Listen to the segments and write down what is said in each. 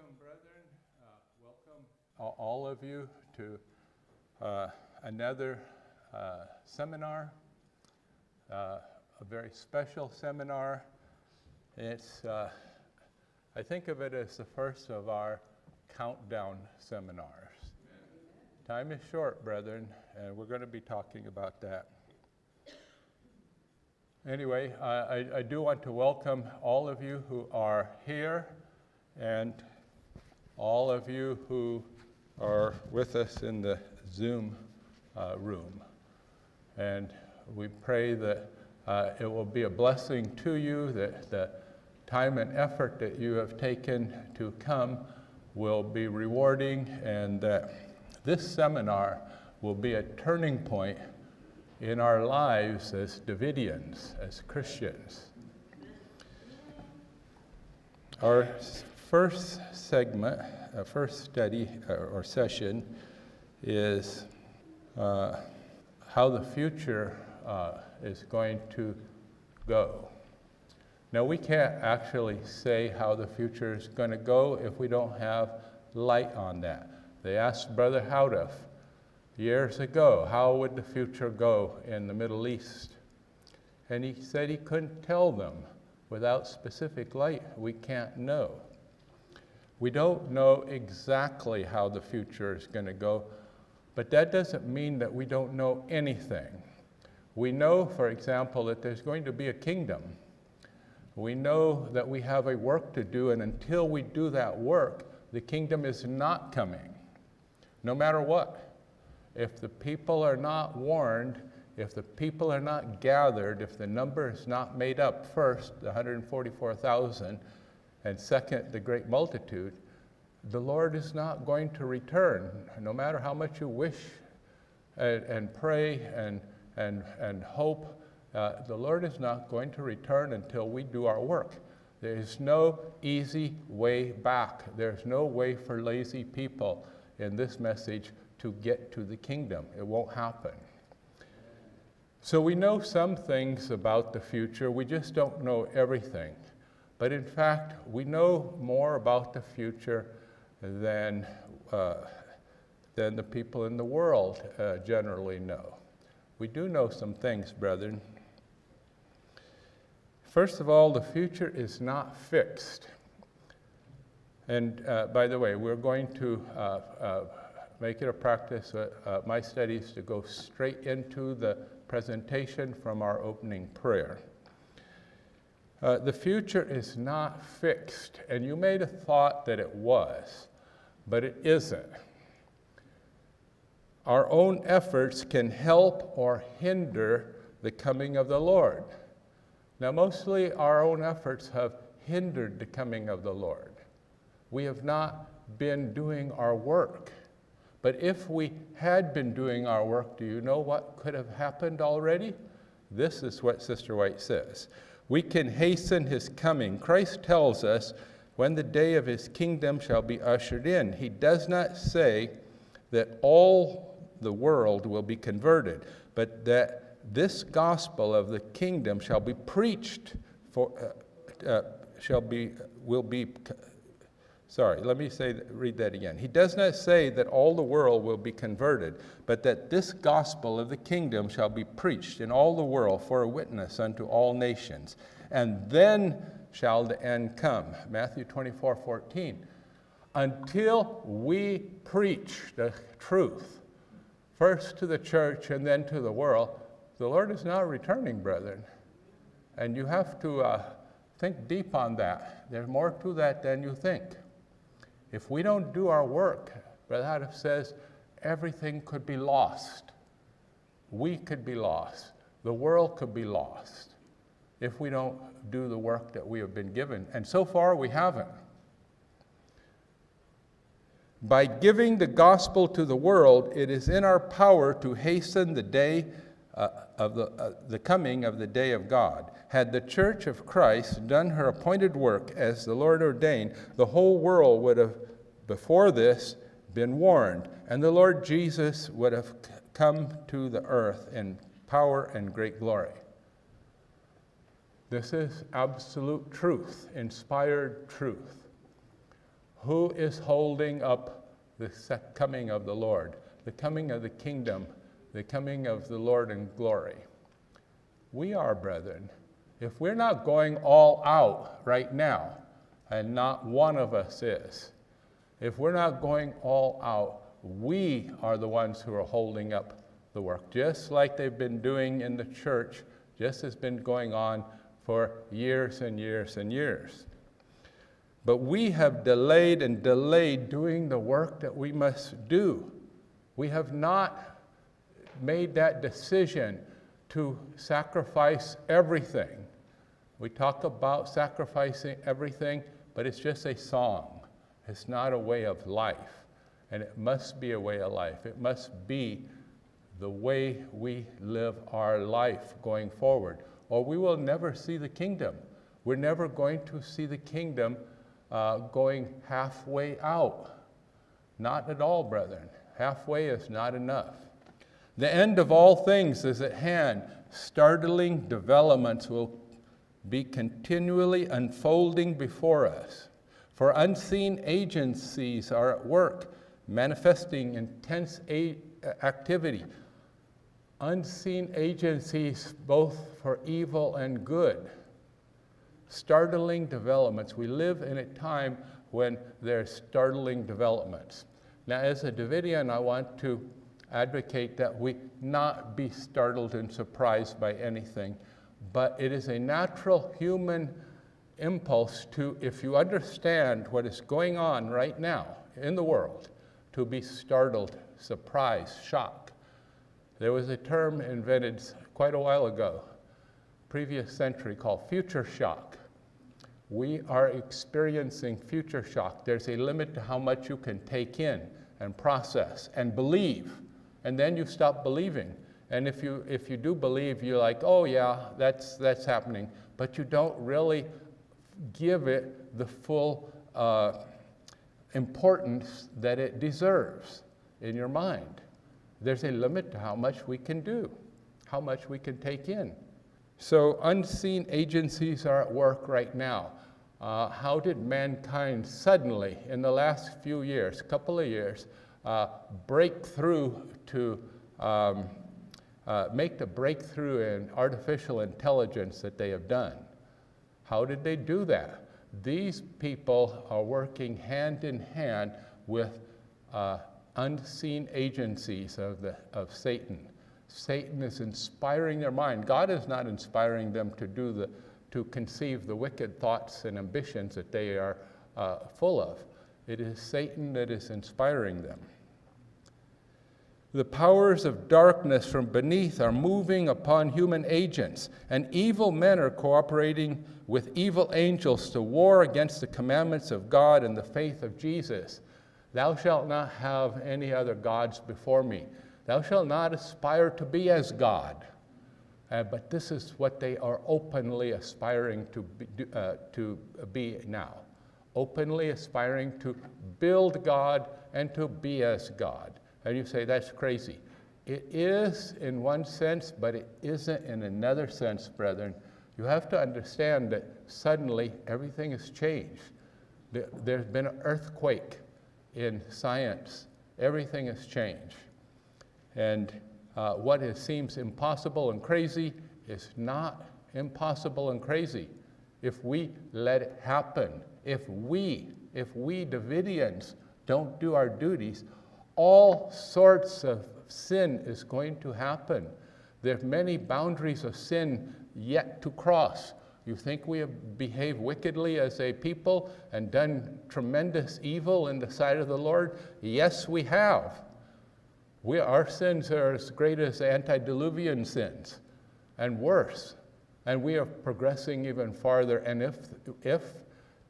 Welcome, brethren. Welcome all of you to another seminar, a very special seminar. It's, I think of it as the first of our countdown seminars. Time is short, brethren, and we're going to be talking about that. Anyway, I do want to welcome all of you who are here and all of you who are with us in the Zoom room. And we pray that it will be a blessing to you, that the time and effort that you have taken to come will be rewarding, and that this seminar will be a turning point in our lives as Davidians, as Christians. Our first segment, first study or session is how the future is going to go. Now, we can't actually say how the future is going to go if we don't have light on that. They asked Brother Howduff years ago, how would the future go in the Middle East? And he said he couldn't tell them. Without specific light, we can't know. We don't know exactly how the future is going to go, but that doesn't mean that we don't know anything. We know, for example, that there's going to be a kingdom. We know that we have a work to do, and until we do that work, the kingdom is not coming, no matter what. If the people are not warned, if the people are not gathered, if the number is not made up, first, the 144,000, and second, the great multitude, the Lord is not going to return. No matter how much you wish and pray and hope, the Lord is not going to return until we do our work. There is no easy way back. There's no way for lazy people in this message to get to the kingdom. It won't happen. So we know some things about the future. We just don't know everything. But in fact, we know more about the future than the people in the world generally know. We do know some things, brethren. First of all, the future is not fixed. And by the way, we're going to make it a practice, my studies, to go straight into the presentation from our opening prayer. The future is not fixed, and you may have thought that it was, but it isn't. Our own efforts can help or hinder the coming of the Lord. Now, mostly our own efforts have hindered the coming of the Lord. We have not been doing our work. But if we had been doing our work, do you know what could have happened already? This is what Sister White says. We can hasten his coming. Christ tells us when the day of his kingdom shall be ushered in. He does not say that all the world will be converted, but that this gospel of the kingdom shall be preached read that again. He does not say that all the world will be converted, but that this gospel of the kingdom shall be preached in all the world for a witness unto all nations. And then shall the end come. Matthew 24:14. Until we preach the truth, first to the church and then to the world, the Lord is not returning, brethren. And you have to think deep on that. There's more to that than you think. If we don't do our work, Brother Howduff says, everything could be lost. We could be lost. The world could be lost if we don't do the work that we have been given. And so far, we haven't. By giving the gospel to the world, it is in our power to hasten the day of the coming of the day of God. Had the Church of Christ done her appointed work as the Lord ordained, the whole world would have, before this, been warned, and the Lord Jesus would have come to the earth in power and great glory. This is absolute truth, inspired truth. Who is holding up the coming of the Lord, the coming of the kingdom, the coming of the Lord in glory? We are, brethren. If we're not going all out right now, and not one of us is, if we're not going all out, we are the ones who are holding up the work, just like they've been doing in the church, just has been going on for years and years and years. But we have delayed and delayed doing the work that we must do. We have not made that decision to sacrifice everything. We talk about sacrificing everything, but it's just a song. It's not a way of life. And it must be a way of life. It must be the way we live our life going forward, or we will never see the kingdom. We're never going to see the kingdom going halfway out. Not at all, brethren. Halfway is not enough. The end of all things is at hand. Startling developments will be continually unfolding before us. For unseen agencies are at work, manifesting intense activity. Unseen agencies both for evil and good. Startling developments. We live in a time when there's startling developments. Now, as a Davidian, I want to advocate that we not be startled and surprised by anything, but it is a natural human impulse to, if you understand what is going on right now in the world, to be startled, surprised, shocked. There was a term invented quite a while ago, previous century, called future shock. We are experiencing future shock. There's a limit to how much you can take in and process and believe, and then you stop believing. And if you do believe, you're like, oh yeah, that's happening, but you don't really give it the full importance that it deserves in your mind. There's a limit to how much we can do, how much we can take in. So unseen agencies are at work right now. How did mankind suddenly, in the last few years, couple of years, break through to make the breakthrough in artificial intelligence that they have done? How did they do that? These people are working hand in hand with unseen agencies of Satan. Satan is inspiring their mind. God is not inspiring them to conceive the wicked thoughts and ambitions that they are full of. It is Satan that is inspiring them. The powers of darkness from beneath are moving upon human agents, and evil men are cooperating with evil angels to war against the commandments of God and the faith of Jesus. Thou shalt not have any other gods before me. Thou shalt not aspire to be as God. But this is what they are openly aspiring to be now. Openly aspiring to build God and to be as God. And you say, that's crazy. It is in one sense, but it isn't in another sense, brethren. You have to understand that suddenly everything has changed. There's been an earthquake in science. Everything has changed. And what seems impossible and crazy is not impossible and crazy if we let it happen. If we Davidians don't do our duties, all sorts of sin is going to happen. There are many boundaries of sin yet to cross. You think we have behaved wickedly as a people and done tremendous evil in the sight of the Lord? Yes, we have. Our sins are as great as antediluvian sins and worse. And we are progressing even farther. And if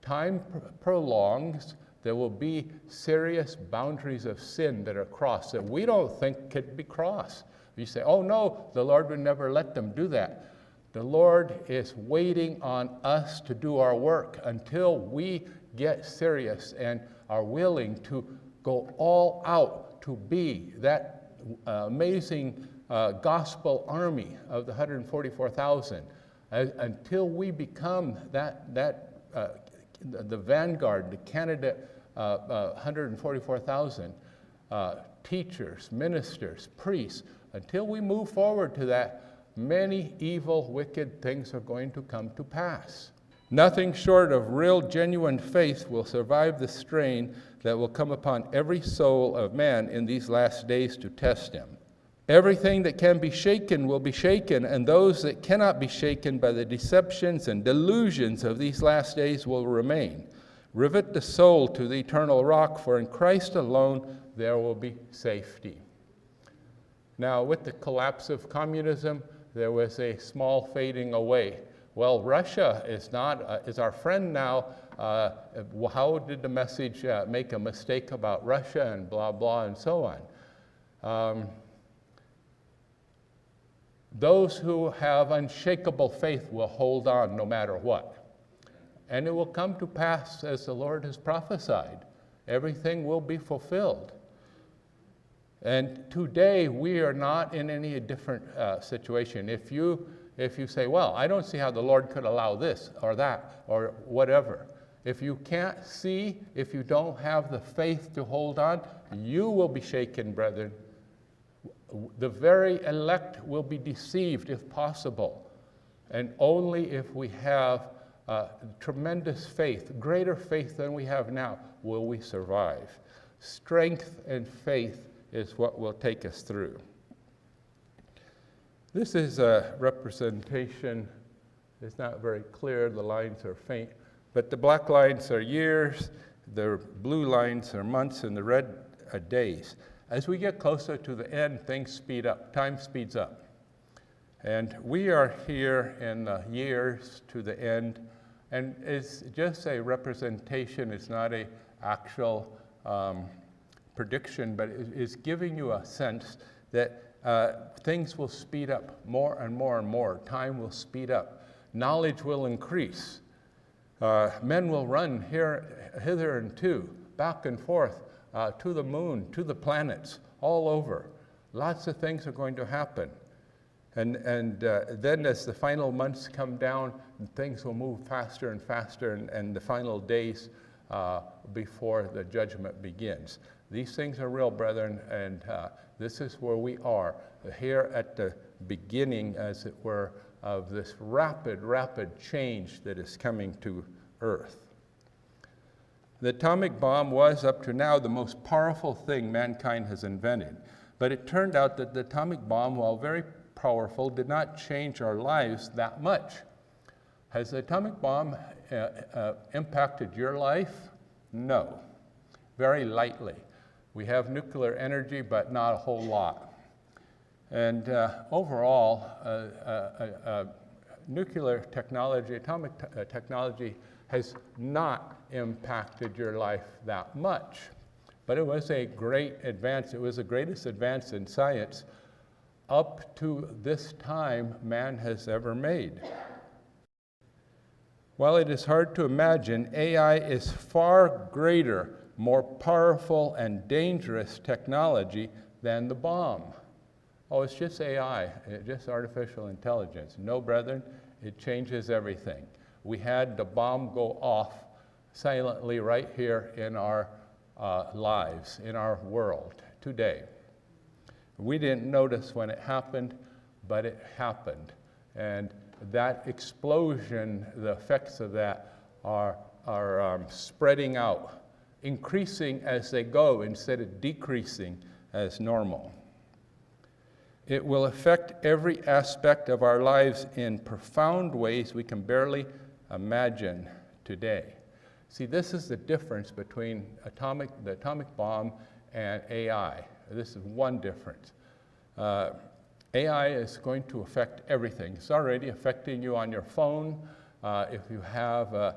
time prolongs, there will be serious boundaries of sin that are crossed that we don't think could be crossed. You say, oh no, the Lord would never let them do that. The Lord is waiting on us to do our work until we get serious and are willing to go all out to be that amazing gospel army of the 144,000. Until we become the vanguard, the candidate 144,000 teachers, ministers, priests. Until we move forward to that, many evil, wicked things are going to come to pass. Nothing short of real, genuine faith will survive the strain that will come upon every soul of man in these last days to test him. Everything that can be shaken will be shaken, and those that cannot be shaken by the deceptions and delusions of these last days will remain. Rivet the soul to the eternal rock, for in Christ alone there will be safety. Now, with the collapse of communism, there was a small fading away. Well, Russia is our friend now. How did the message make a mistake about Russia and blah, blah, and so on? Those who have unshakable faith will hold on no matter what. And it will come to pass as the Lord has prophesied. Everything will be fulfilled. And today we are not in any different situation. If you say, well, I don't see how the Lord could allow this or that or whatever. If you can't see, if you don't have the faith to hold on, you will be shaken, brethren. The very elect will be deceived if possible. And only if we have tremendous faith, greater faith than we have now, will we survive. Strength and faith is what will take us through. This is a representation. It's not very clear. The lines are faint. But the black lines are years, the blue lines are months, and the red are days. As we get closer to the end, things speed up. Time speeds up. And we are here in the years to the end. And it's just a representation. It's not an actual prediction, but it is giving you a sense that things will speed up more and more and more. Time will speed up. Knowledge will increase. Men will run hither and to, back and forth, to the moon, to the planets, all over. Lots of things are going to happen. And then as the final months come down, things will move faster and faster, and the final days before the judgment begins. These things are real, brethren, and this is where we are, here at the beginning, as it were, of this rapid, rapid change that is coming to Earth. The atomic bomb was, up to now, the most powerful thing mankind has invented. But it turned out that the atomic bomb, while very powerful, did not change our lives that much. Has the atomic bomb impacted your life? No, very lightly. We have nuclear energy, but not a whole lot. And overall, nuclear technology, atomic technology has not impacted your life that much. But it was a great advance. It was the greatest advance in science up to this time man has ever made. While it is hard to imagine, AI is far greater, more powerful and dangerous technology than the bomb. Oh, it's just AI, just artificial intelligence. No, brethren, it changes everything. We had the bomb go off silently right here in our lives, in our world today. We didn't notice when it happened, but it happened. And that explosion, the effects of that are spreading out, increasing as they go instead of decreasing as normal. It will affect every aspect of our lives in profound ways we can barely imagine today. See, this is the difference between the atomic bomb and AI. This is one difference. AI is going to affect everything. It's already affecting you on your phone. If you have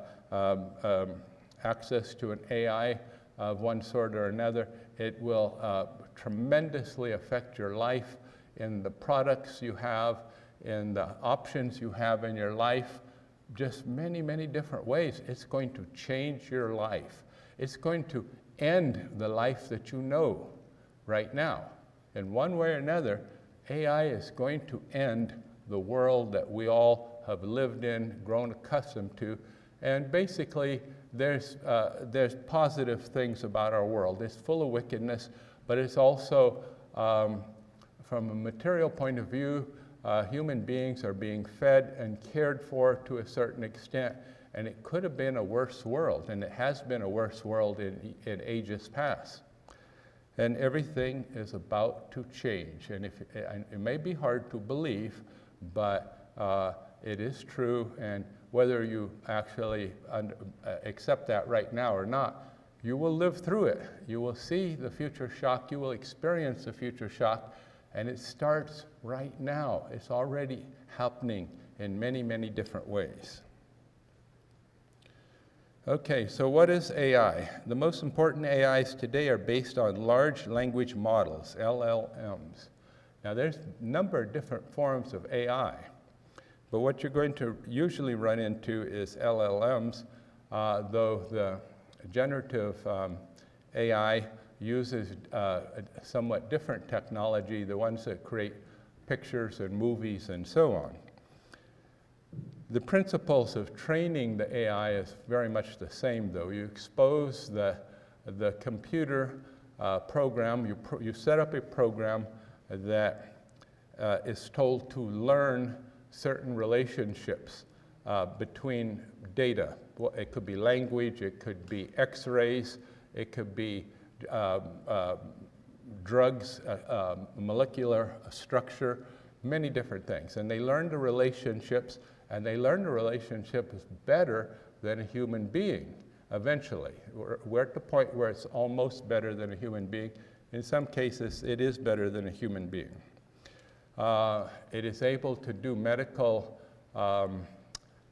access to an AI of one sort or another, it will tremendously affect your life in the products you have, in the options you have in your life, just many, many different ways. It's going to change your life. It's going to end the life that you know right now. In one way or another, AI is going to end the world that we all have lived in, grown accustomed to, And basically, there's positive things about our world. It's full of wickedness, but it's also, from a material point of view, human beings are being fed and cared for to a certain extent, and it could have been a worse world, and it has been a worse world in ages past. And everything is about to change, and it may be hard to believe, but it is true, and whether you actually accept that right now or not, you will live through it. You will see the future shock, you will experience the future shock, and it starts right now. It's already happening in many, many different ways. Okay, so what is AI? The most important AIs today are based on large language models, LLMs. Now there's a number of different forms of AI, but what you're going to usually run into is LLMs, though the generative AI uses a somewhat different technology, the ones that create pictures and movies and so on. The principles of training the AI is very much the same, though. You expose the computer program, you set up a program that is told to learn certain relationships between data. It could be language, it could be X-rays, it could be drugs, molecular structure, many different things. And they learn the relationships, and they learn the relationship is better than a human being eventually. We're at the point where it's almost better than a human being. In some cases, it is better than a human being. It is able to do medical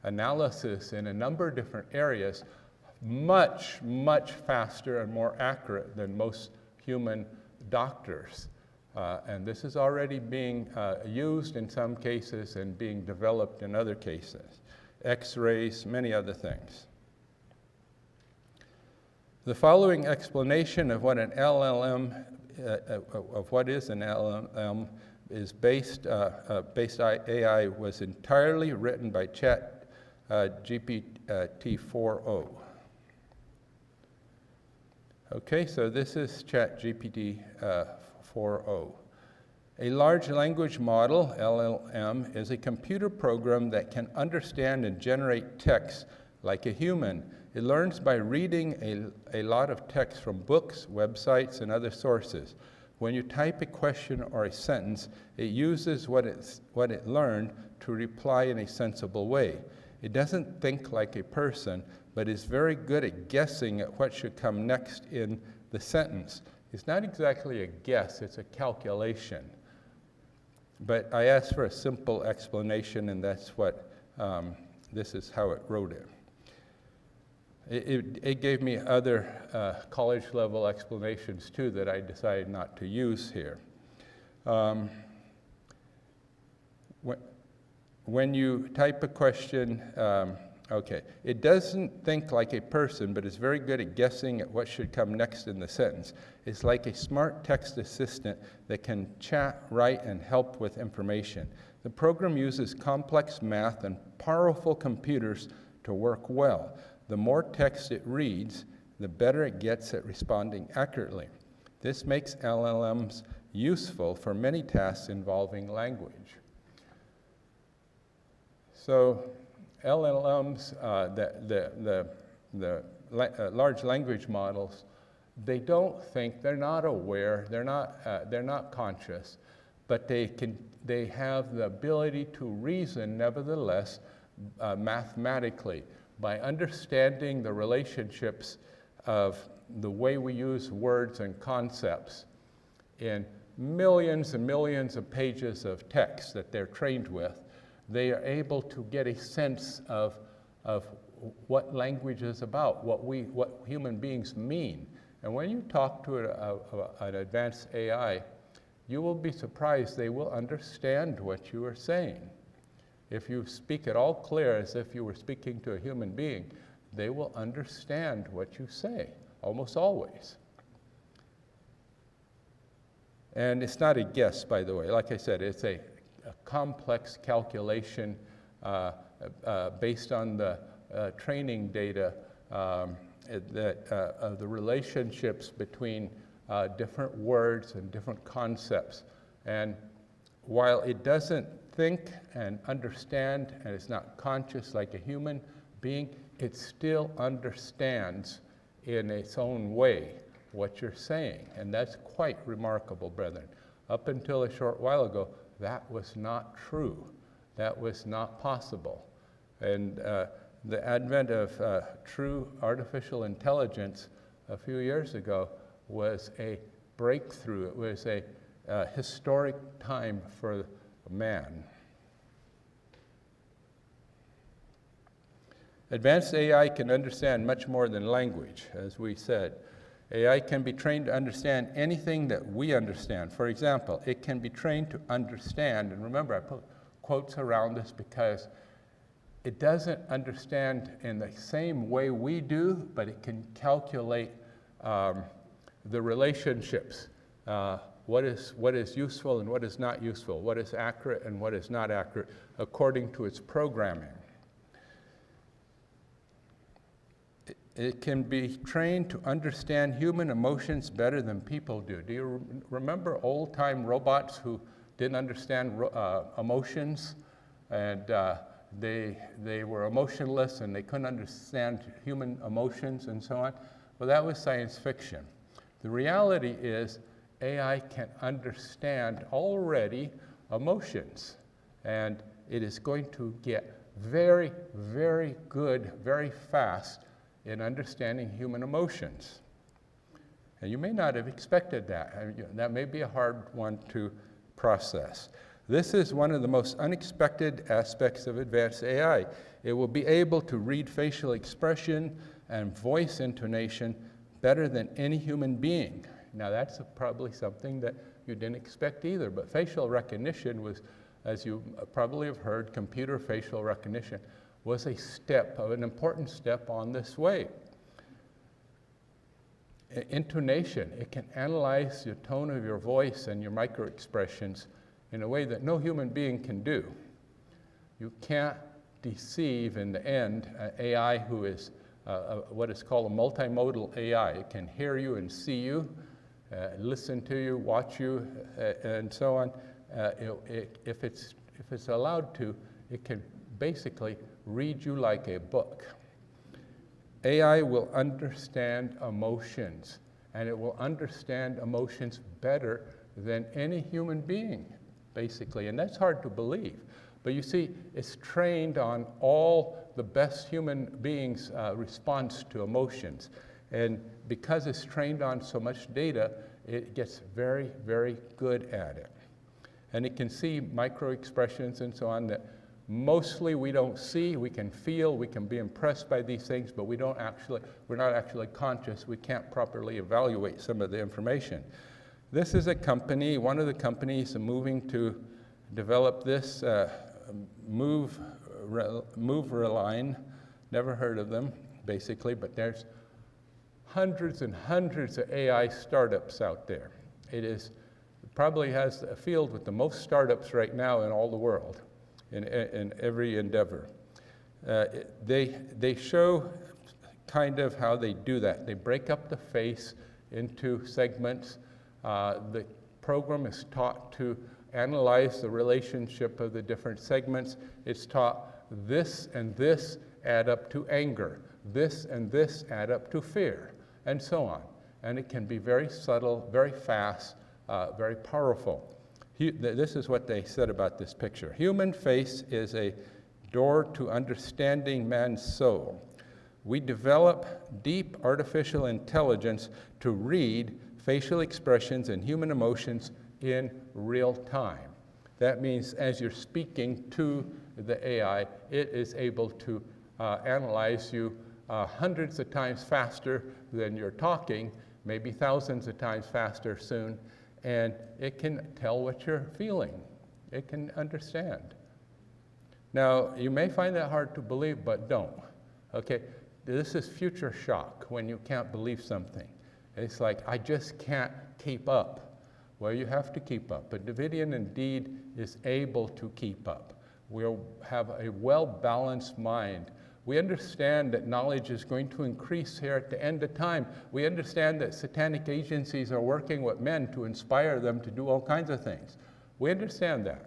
analysis in a number of different areas much, much faster and more accurate than most human doctors. And this is already being used in some cases and being developed in other cases. X-rays, many other things. The following explanation of what an LLM, of what is an LLM, is based AI was entirely written by GPT 4.0. Okay, so this is ChatGPT 4.0. A large language model, LLM, is a computer program that can understand and generate text like a human. It learns by reading a lot of text from books, websites, and other sources. When you type a question or a sentence, it uses what it learned to reply in a sensible way. It doesn't think like a person, but is very good at guessing at what should come next in the sentence. It's not exactly a guess, it's a calculation. But I asked for a simple explanation, and that's what, this is how it wrote it. It gave me other college-level explanations, too, that I decided not to use here. When you type a question, okay, it doesn't think like a person, but is very good at guessing at what should come next in the sentence. It's like a smart text assistant that can chat, write, and help with information. The program uses complex math and powerful computers to work well. The more text it reads, the better it gets at responding accurately. This makes LLMs useful for many tasks involving language. So LLMs, the large language models, they don't think, they're not aware, they're not conscious, but they have the ability to reason nevertheless mathematically by understanding the relationships of the way we use words and concepts in millions and millions of pages of text that they're trained with. They are able to get a sense of what language is about, what human beings mean. And when you talk to an advanced AI, you will be surprised they will understand what you are saying. If you speak it all clear as if you were speaking to a human being, they will understand what you say, almost always. And it's not a guess, by the way. Like I said, it's a complex calculation based on the training data of the relationships between different words and different concepts. And while it doesn't think and understand and is not conscious like a human being, it still understands in its own way what you're saying. And that's quite remarkable, brethren. Up until a short while ago, that was not true. That was not possible. And the advent of true artificial intelligence a few years ago was a breakthrough. It was a historic time for man. Advanced AI can understand much more than language, as we said. AI can be trained to understand anything that we understand. For example, it can be trained to understand, and remember, I put quotes around this because it doesn't understand in the same way we do, but it can calculate the relationships. What is useful and what is not useful, what is accurate and what is not accurate, according to its programming. It can be trained to understand human emotions better than people do. Do you remember old-time robots who didn't understand emotions, and they were emotionless and they couldn't understand human emotions and so on? Well, that was science fiction. The reality is AI can understand already emotions, and it is going to get very, very good, very fast in understanding human emotions. And you may not have expected that. I mean, that may be a hard one to process. This is one of the most unexpected aspects of advanced AI. It will be able to read facial expression and voice intonation better than any human being. Now that's probably something that you didn't expect either, but facial recognition was, as you probably have heard, computer facial recognition was a step, an important step on this way. Intonation, it can analyze the tone of your voice and your micro-expressions in a way that no human being can do. You can't deceive, in the end, AI who is what is called a multimodal AI. It can hear you and see you, listen to you, watch you, and so on. If it's allowed to, it can basically read you like a book. AI will understand emotions, and it will understand emotions better than any human being, basically, and that's hard to believe. But you see, it's trained on all the best human beings' response to emotions, and because it's trained on so much data, it gets very, very good at it. And it can see micro-expressions and so on that mostly we don't see. We can feel, we can be impressed by these things, but we're not actually conscious. We can't properly evaluate some of the information. This is a company, one of the companies moving to develop this, Movereline. Never heard of them, basically, but there's hundreds and hundreds of AI startups out there. It probably has a field with the most startups right now in all the world. In every endeavor. They show kind of how they do that. They break up the face into segments. The program is taught to analyze the relationship of the different segments. It's taught this and this add up to anger. This and this add up to fear, and so on. And it can be very subtle, very fast, very powerful. This is what they said about this picture. Human face is a door to understanding man's soul. We develop deep artificial intelligence to read facial expressions and human emotions in real time. That means as you're speaking to the AI, it is able to analyze you hundreds of times faster than you're talking, maybe thousands of times faster soon, and it can tell what you're feeling. It can understand. Now, you may find that hard to believe, but don't. Okay, this is future shock when you can't believe something. It's like, I just can't keep up. Well, you have to keep up, but Davidian indeed is able to keep up. We'll have a well-balanced mind We understand that knowledge is going to increase here at the end of time. We understand that satanic agencies are working with men to inspire them to do all kinds of things. We understand that.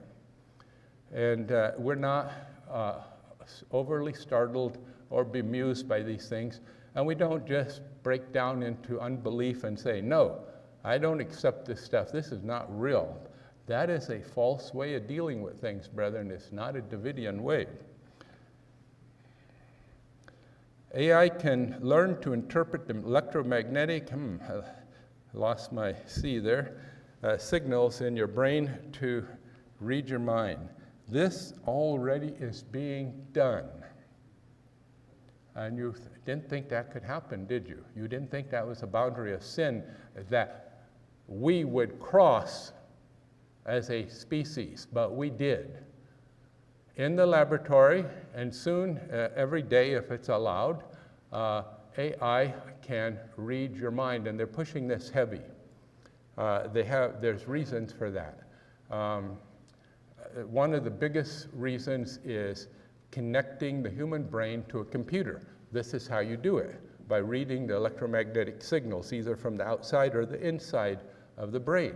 And we're not overly startled or bemused by these things. And we don't just break down into unbelief and say, no, I don't accept this stuff. This is not real. That is a false way of dealing with things, brethren. It's not a Davidian way. AI can learn to interpret the electromagnetic, I lost my C there, signals in your brain to read your mind. This already is being done. And you didn't think that could happen, did you? You didn't think that was a boundary of sin that we would cross as a species, but we did. In the laboratory, and soon, every day if it's allowed, AI can read your mind, and they're pushing this heavy. There's reasons for that. One of the biggest reasons is connecting the human brain to a computer. This is how you do it, by reading the electromagnetic signals, either from the outside or the inside of the brain.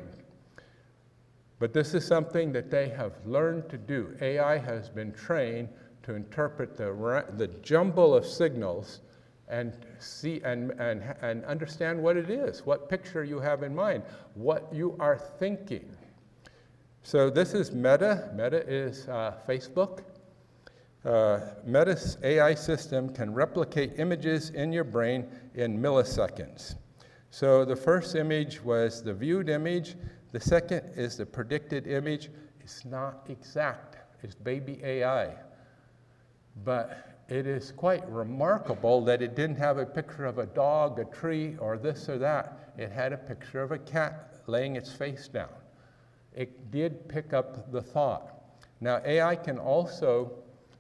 But this is something that they have learned to do. AI has been trained to interpret the jumble of signals and see and understand what it is, what picture you have in mind, what you are thinking. So this is Meta. Meta is Facebook. Meta's AI system can replicate images in your brain in milliseconds. So the first image was the viewed image. The second is the predicted image. It's not exact. It's baby AI. But it is quite remarkable that it didn't have a picture of a dog, a tree, or this or that. It had a picture of a cat laying its face down. It did pick up the thought. Now, AI can also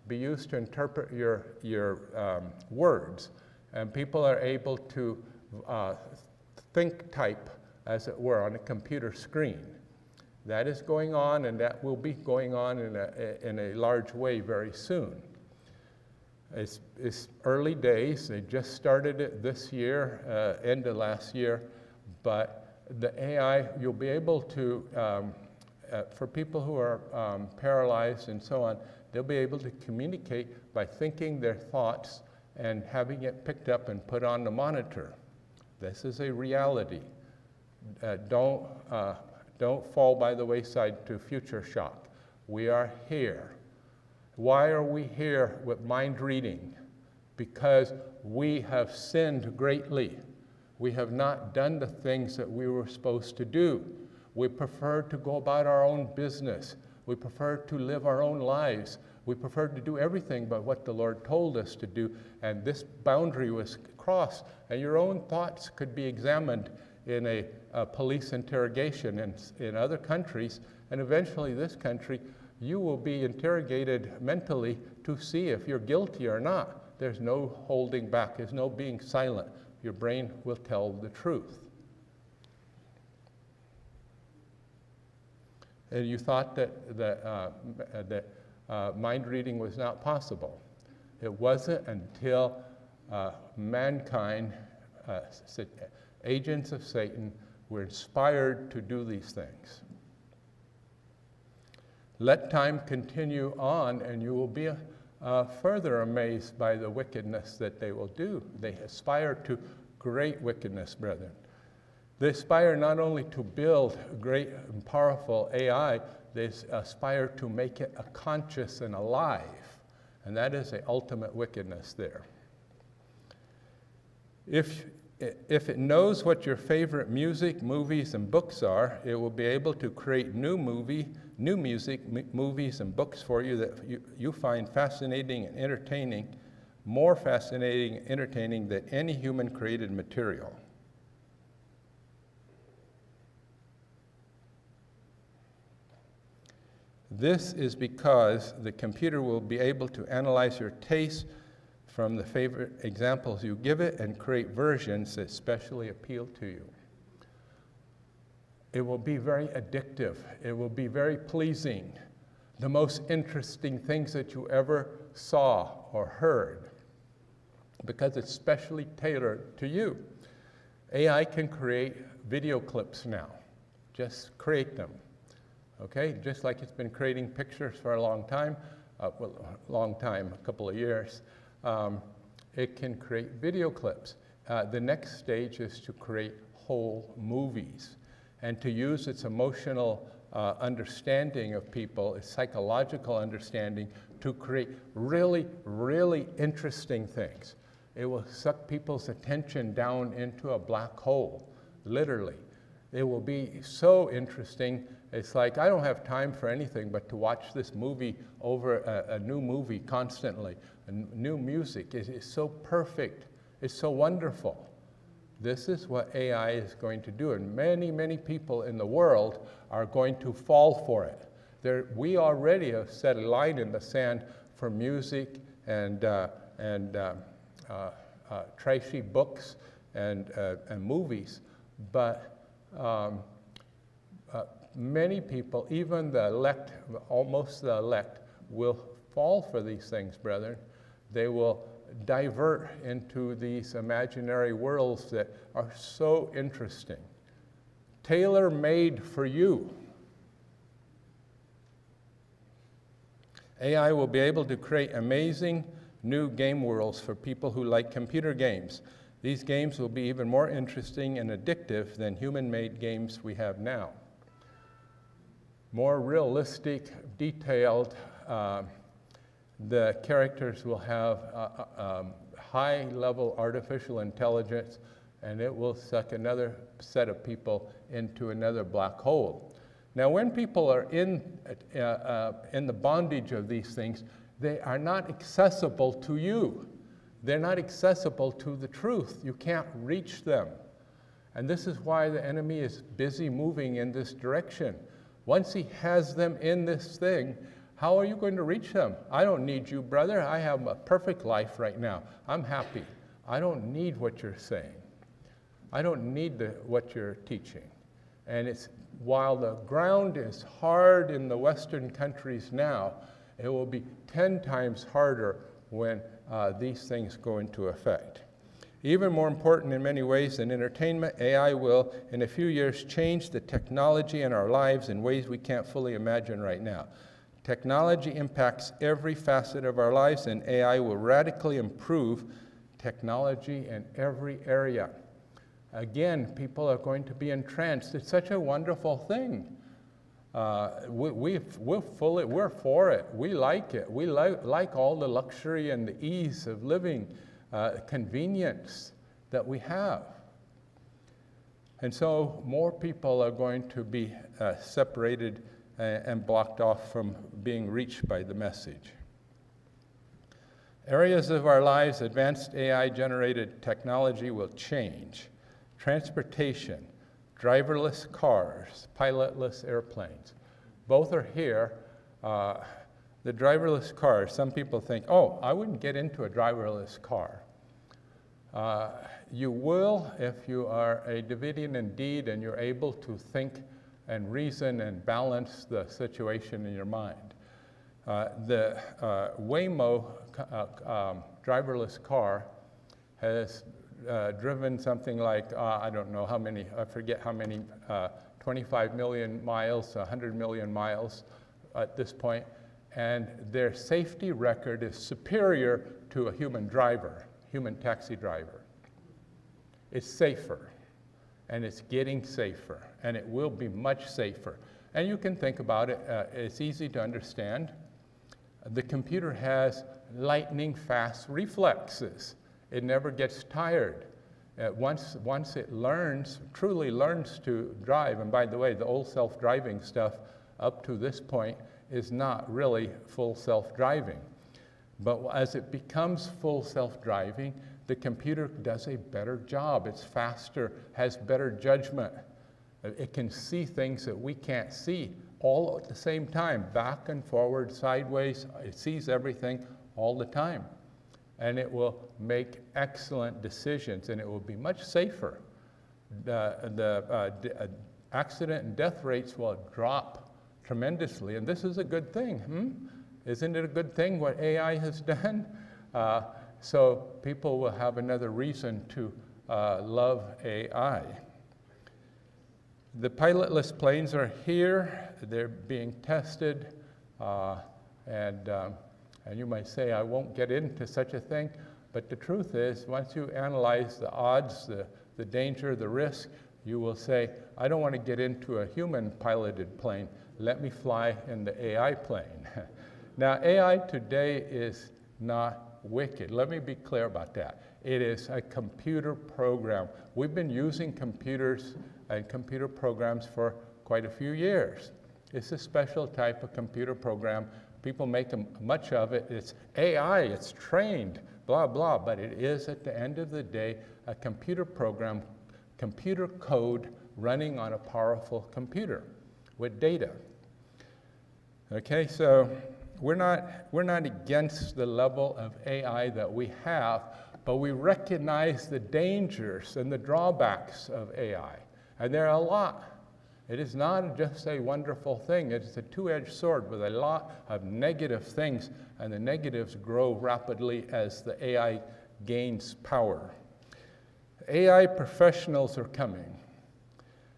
be used to interpret your words. And people are able to think type, as it were, on a computer screen. That is going on, and that will be going on in a large way very soon. It's early days. They just started it this year, end of last year. But the AI, you'll be able to, for people who are paralyzed and so on, they'll be able to communicate by thinking their thoughts and having it picked up and put on the monitor. This is a reality. Don't fall by the wayside to future shock. We are here. Why are we here with mind reading? Because we have sinned greatly. We have not done the things that we were supposed to do. We prefer to go about our own business. We prefer to live our own lives. We prefer to do everything but what the Lord told us to do. And this boundary was crossed. And your own thoughts could be examined in a police interrogation in other countries. And eventually this country, you will be interrogated mentally to see if you're guilty or not. There's no holding back. There's no being silent. Your brain will tell the truth. And you thought that mind reading was not possible. It wasn't until mankind, agents of Satan, were inspired to do these things. Let time continue on, and you will be further amazed by the wickedness that they will do. They aspire to great wickedness, brethren. They aspire not only to build great and powerful AI, they aspire to make it a conscious and alive. And that is the ultimate wickedness there. If it knows what your favorite music, movies, and books are, it will be able to create new music, movies, and books for you that you find fascinating and entertaining, more fascinating and entertaining than any human-created material. This is because the computer will be able to analyze your tastes from the favorite examples you give it and create versions that specially appeal to you. It will be very addictive. It will be very pleasing. The most interesting things that you ever saw or heard. because it's specially tailored to you. AI can create video clips now. Just create them, okay? Just like it's been creating pictures for a long time, a couple of years. It can create video clips. The next stage is to create whole movies and to use its emotional understanding of people, its psychological understanding, to create really, really interesting things. It will suck people's attention down into a black hole, literally. It will be so interesting. It's like, I don't have time for anything but to watch this movie over a new movie constantly. And new music is so perfect. It's so wonderful. This is what AI is going to do, and many, many people in the world are going to fall for it. We already have set a line in the sand for music and trashy books and movies, but many people, even the elect, almost the elect, will fall for these things, brethren. They will divert into these imaginary worlds that are so interesting, tailor-made for you. AI will be able to create amazing new game worlds for people who like computer games. These games will be even more interesting and addictive than human-made games we have now. More realistic, detailed, the characters will have high-level artificial intelligence, and it will suck another set of people into another black hole. Now, when people are in the bondage of these things, they are not accessible to you. They're not accessible to the truth. You can't reach them. And this is why the enemy is busy moving in this direction. Once he has them in this thing, how are you going to reach them? I don't need you, brother. I have a perfect life right now. I'm happy. I don't need what you're saying. I don't need what you're teaching. And while the ground is hard in the Western countries now, it will be 10 times harder when these things go into effect. Even more important in many ways than entertainment, AI will, in a few years, change the technology in our lives in ways we can't fully imagine right now. Technology impacts every facet of our lives, and AI will radically improve technology in every area. Again, people are going to be entranced. It's such a wonderful thing. We're for it. We like it. We like all the luxury and the ease of living, convenience that we have. And so more people are going to be separated and blocked off from being reached by the message. Areas of our lives, advanced AI-generated technology will change. Transportation, driverless cars, pilotless airplanes. Both are here. The driverless cars, some people think, oh, I wouldn't get into a driverless car. You will if you are a Davidian indeed and you're able to think and reason and balance the situation in your mind. The Waymo driverless car has driven something like, I don't know how many, I forget how many, 25 million miles, 100 million miles at this point, and their safety record is superior to a human driver, human taxi driver. It's safer, and it's getting safer, and it will be much safer. And you can think about it, it's easy to understand. The computer has lightning fast reflexes. It never gets tired. Once it truly learns to drive, and by the way, the old self-driving stuff up to this point is not really full self-driving. But as it becomes full self-driving, the computer does a better job. It's faster, has better judgment. It can see things that we can't see all at the same time, back and forward, sideways. It sees everything all the time. And it will make excellent decisions, and it will be much safer. The accident and death rates will drop tremendously, and this is a good thing. Isn't it a good thing what AI has done? So people will have another reason to love AI. The pilotless planes are here. They're being tested. And you might say, I won't get into such a thing. But the truth is, once you analyze the odds, the danger, the risk, you will say, I don't want to get into a human-piloted plane. Let me fly in the AI plane. Now, AI today is not wicked. Let me be clear about that. It is a computer program. We've been using computers and computer programs for quite a few years. It's a special type of computer program. People make much of it. It's AI, it's trained, blah, blah, but it is, at the end of the day, a computer program, computer code running on a powerful computer with data. Okay, so we're not against the level of AI that we have, but we recognize the dangers and the drawbacks of AI. And there are a lot. It is not just a wonderful thing. It's a two-edged sword with a lot of negative things, and the negatives grow rapidly as the AI gains power. AI professionals are coming.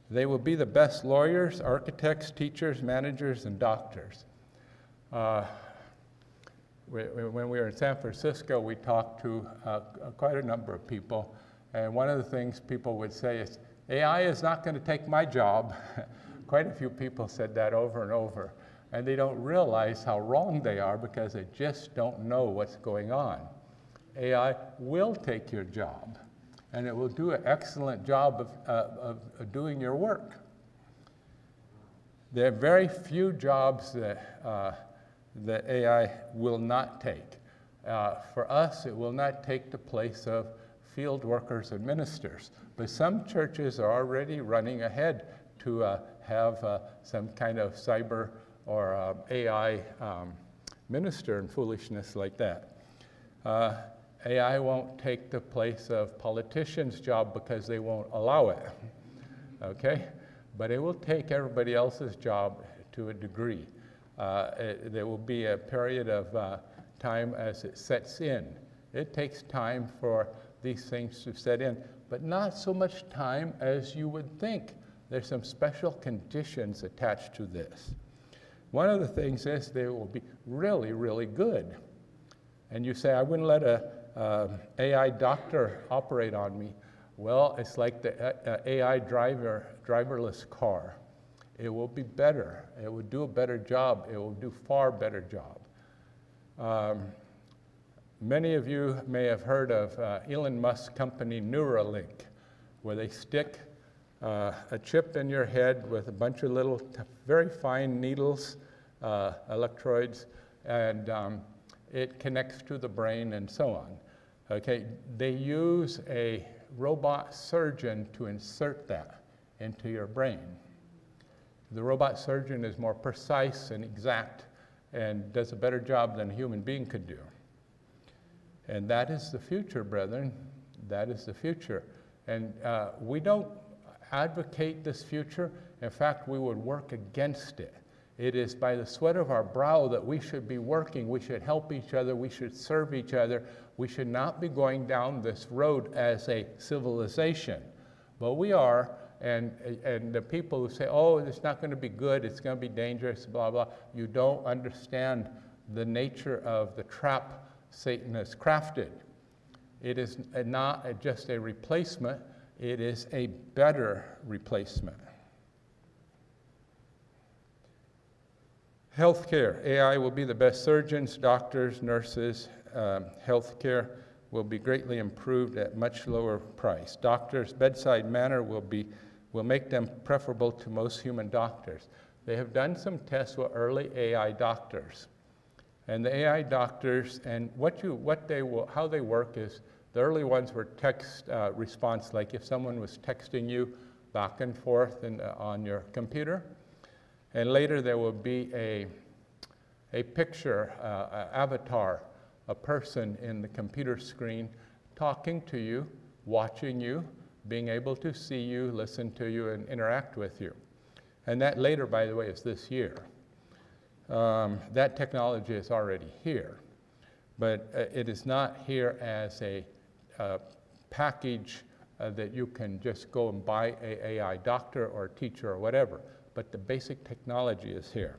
They will be the best lawyers, architects, teachers, managers, and doctors. When we were in San Francisco, we talked to quite a number of people, and one of the things people would say is, AI is not going to take my job. Quite a few people said that over and over, and they don't realize how wrong they are because they just don't know what's going on. AI will take your job, and it will do an excellent job of doing your work. There are very few jobs that AI will not take. For us, it will not take the place of field workers and ministers. But some churches are already running ahead to have some kind of cyber or AI minister and foolishness like that. AI won't take the place of politicians' job because they won't allow it, okay? But it will take everybody else's job to a degree. There will be a period of time as it sets in. It takes time for these things to set in, but not so much time as you would think. There's some special conditions attached to this. One of the things is they will be really, really good. And you say, I wouldn't let a AI doctor operate on me. Well, it's like the AI driverless car. It will be better. It will do a better job. It will do far better job. Many of you may have heard of Elon Musk's company Neuralink, where they stick a chip in your head with a bunch of little, very fine needles, electrodes, and it connects to the brain and so on. Okay, they use a robot surgeon to insert that into your brain. The robot surgeon is more precise and exact and does a better job than a human being could do. And that is the future, brethren. That is the future. And we don't advocate this future. In fact, we would work against it. It is by the sweat of our brow that we should be working. We should help each other. We should serve each other. We should not be going down this road as a civilization. But we are, and the people who say, oh, it's not going to be good, it's going to be dangerous, blah, blah, you don't understand the nature of the trap Satan has crafted. It is not just a replacement, it is a better replacement. Healthcare. AI will be the best surgeons, doctors, nurses. Healthcare will be greatly improved at much lower price. Doctors' bedside manner will make them preferable to most human doctors. They have done some tests with early AI doctors. And the AI doctors, and how they work is, the early ones were text response, like if someone was texting you back and forth on your computer. And later there will be a picture, avatar, a person in the computer screen talking to you, watching you, being able to see you, listen to you, and interact with you. And that later, by the way, is this year. That technology is already here. but it is not here as a package that you can just go and buy a AI doctor or teacher or whatever, but the basic technology is here.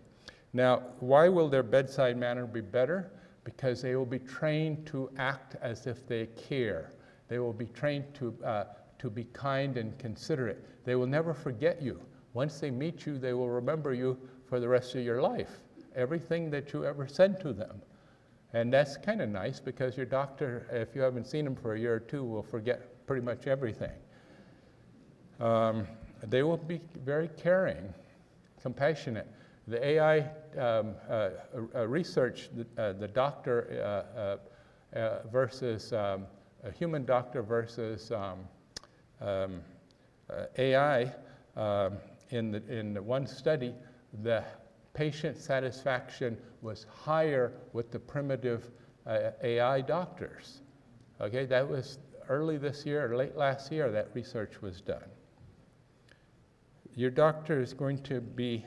Now, why will their bedside manner be better? Because they will be trained to act as if they care. They will be trained to be kind and considerate. They will never forget you. Once they meet you, they will remember you for the rest of your life, everything that you ever said to them. And that's kind of nice because your doctor, if you haven't seen him for a year or two, will forget pretty much everything. They will be very caring, compassionate. The AI research, the doctor versus a human doctor versus AI, in the one study, the patient satisfaction was higher with the primitive AI doctors. Okay, that was early this year, or late last year, that research was done. Your doctor is going to be,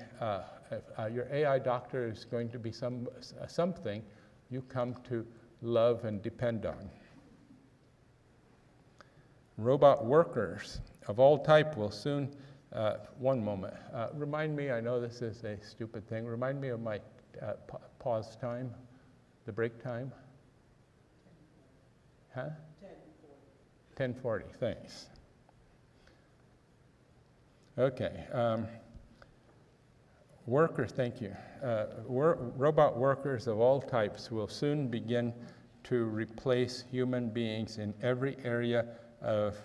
your AI doctor is going to be something you come to love and depend on. Robot workers of all type will soon, one moment, remind me, I know this is a stupid thing, remind me of my pause time, the break time. Huh? 10:40, thanks. Okay, workers, thank you. Robot workers of all types will soon begin to replace human beings in every area of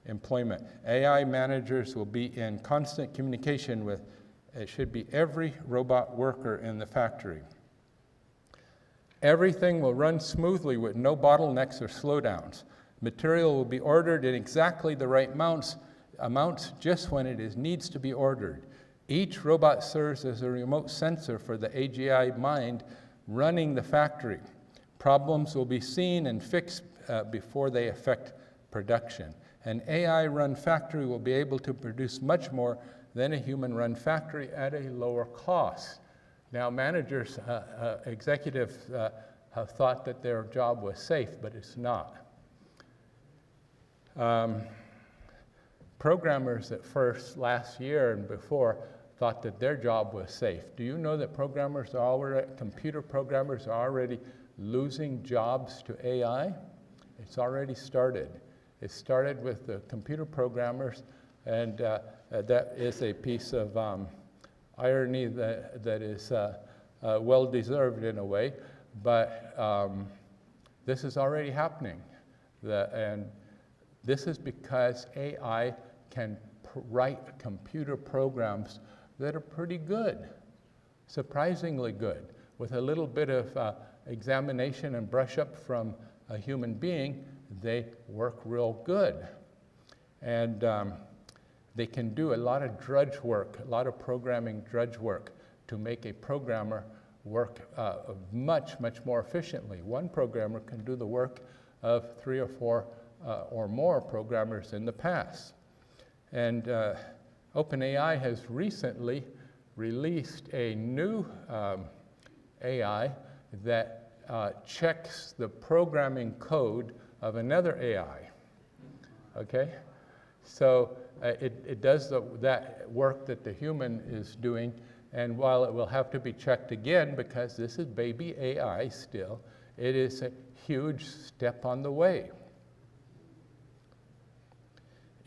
employment. AI managers will be in constant communication with, it should be every robot worker in the factory. Everything will run smoothly with no bottlenecks or slowdowns. Material will be ordered in exactly the right amounts just when it needs to be ordered. Each robot serves as a remote sensor for the AGI mind running the factory. Problems will be seen and fixed before they affect production. An AI-run factory will be able to produce much more than a human-run factory at a lower cost. Now, managers, executives have thought that their job was safe, but it's not. Programmers at first, last year and before, thought that their job was safe. Do you know that computer programmers are already losing jobs to AI? It's already started. It started with the computer programmers, and that is a piece of irony that is well-deserved in a way, but this is already happening. And this is because AI can write computer programs that are pretty good, surprisingly good. With a little bit of examination and brush up from a human being, they work real good. And they can do a lot of drudge work, a lot of programming drudge work to make a programmer work much, much more efficiently. One programmer can do the work of 3 or 4 or more programmers in the past. And OpenAI has recently released a new AI that checks the programming code of another AI, okay? So it does that work that the human is doing, and while it will have to be checked again because this is baby AI still, it is a huge step on the way.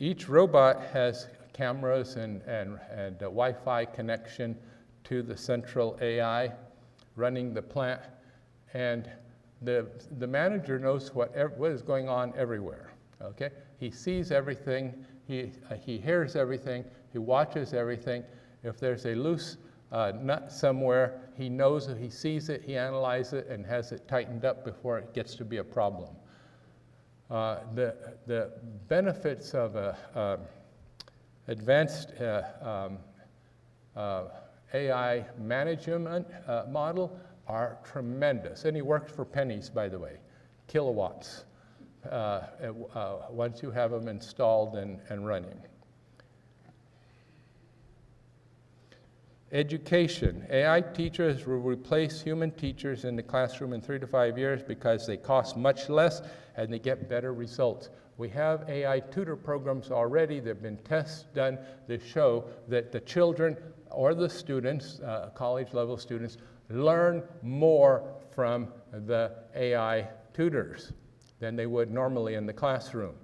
Each robot has cameras and a Wi-Fi connection to the central AI running the plant, and the manager knows what is going on everywhere, okay? He sees everything, he hears everything, he watches everything. If there's a loose nut somewhere, he knows it, he sees it, he analyzes it, and has it tightened up before it gets to be a problem. The benefits of an advanced AI management model are tremendous. And he works for pennies, by the way, kilowatts, once you have them installed and running. Education. AI teachers will replace human teachers in the classroom in 3 to 5 years because they cost much less and they get better results. We have AI tutor programs already. There have been tests done that show that the children or the students, college-level students, learn more from the AI tutors than they would normally in the classroom.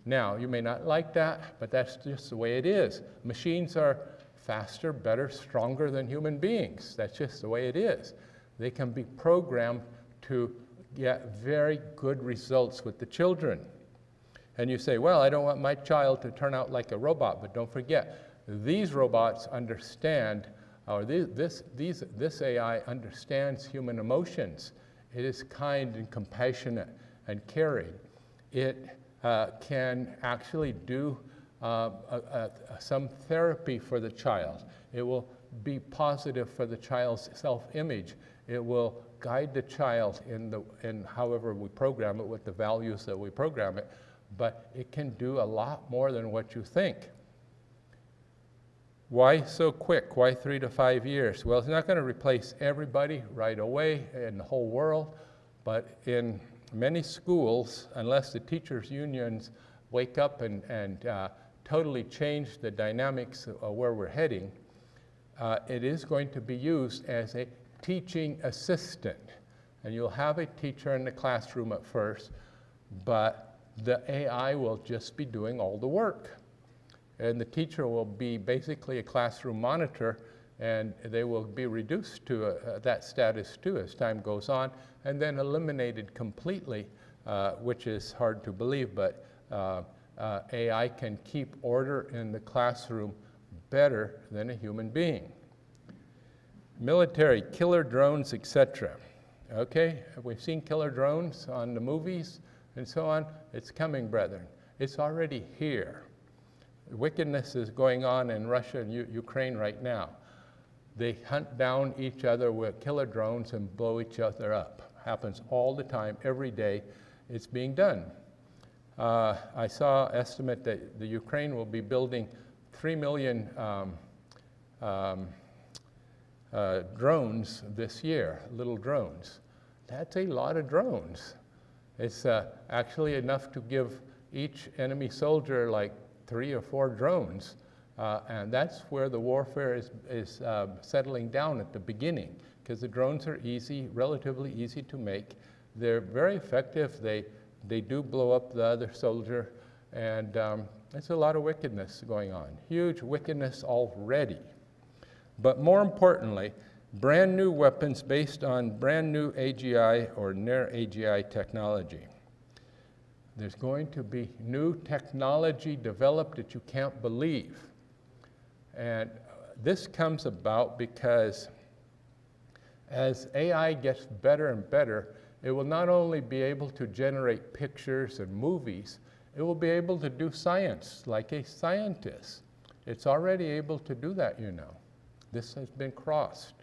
Now, you may not like that, but that's just the way it is. Machines are faster, better, stronger than human beings. That's just the way it is. They can be programmed to get very good results with the children. And you say, well, I don't want my child to turn out like a robot, but don't forget, these robots understand, or this AI understands human emotions. It is kind and compassionate and caring. It can actually do some therapy for the child. It will be positive for the child's self-image. It will guide the child in however we program it, with the values that we program it, but it can do a lot more than what you think. Why so quick? Why 3 to 5 years? Well, it's not going to replace everybody right away in the whole world, but in many schools, unless the teachers' unions wake up and totally change the dynamics of where we're heading, it is going to be used as a teaching assistant. And you'll have a teacher in the classroom at first, but the AI will just be doing all the work. And the teacher will be basically a classroom monitor, and they will be reduced to that status too as time goes on, and then eliminated completely, which is hard to believe, but AI can keep order in the classroom better than a human being. Military, killer drones, etc. Okay, we've seen killer drones on the movies and so on. It's coming, brethren. It's already here. Wickedness is going on in Russia and Ukraine right now. They hunt down each other with killer drones and blow each other up. Happens all the time, every day. It's being done. I saw an estimate that the Ukraine will be building 3 million drones this year, little drones. That's a lot of drones. It's actually enough to give each enemy soldier like 3 or 4 drones. And that's where the warfare is settling down at the beginning, because the drones are easy, relatively easy to make. They're very effective. They do blow up the other soldier, and there's a lot of wickedness going on. Huge wickedness already. But more importantly, brand new weapons based on brand new AGI or near AGI technology. There's going to be new technology developed that you can't believe. And this comes about because as AI gets better and better, it will not only be able to generate pictures and movies, it will be able to do science like a scientist. It's already able to do that, you know. This has been crossed.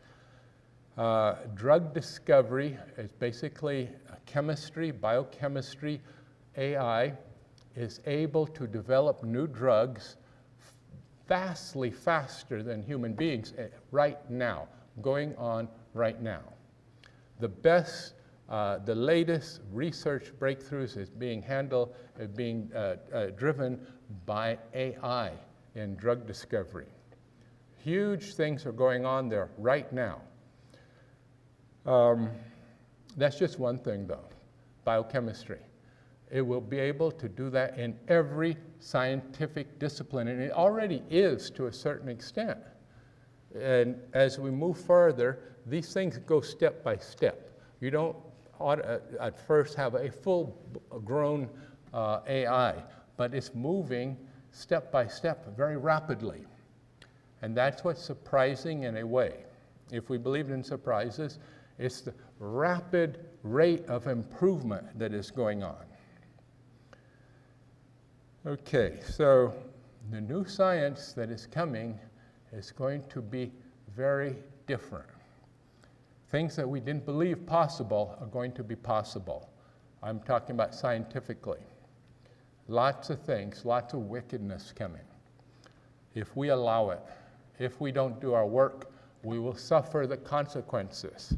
Drug discovery is basically chemistry, biochemistry. AI is able to develop new drugs vastly faster than human beings right now, going on right now. The best, the latest research breakthroughs is being driven by AI in drug discovery. Huge things are going on there right now. That's just one thing though, biochemistry. It will be able to do that in every scientific discipline, and it already is to a certain extent. And as we move further, these things go step by step. You don't at first have a full-grown AI, but it's moving step by step very rapidly. And that's what's surprising in a way. If we believe in surprises, it's the rapid rate of improvement that is going on. Okay, so the new science that is coming is going to be very different. Things that we didn't believe possible are going to be possible. I'm talking about scientifically. Lots of things, lots of wickedness coming, if we allow it. If we don't do our work, we will suffer the consequences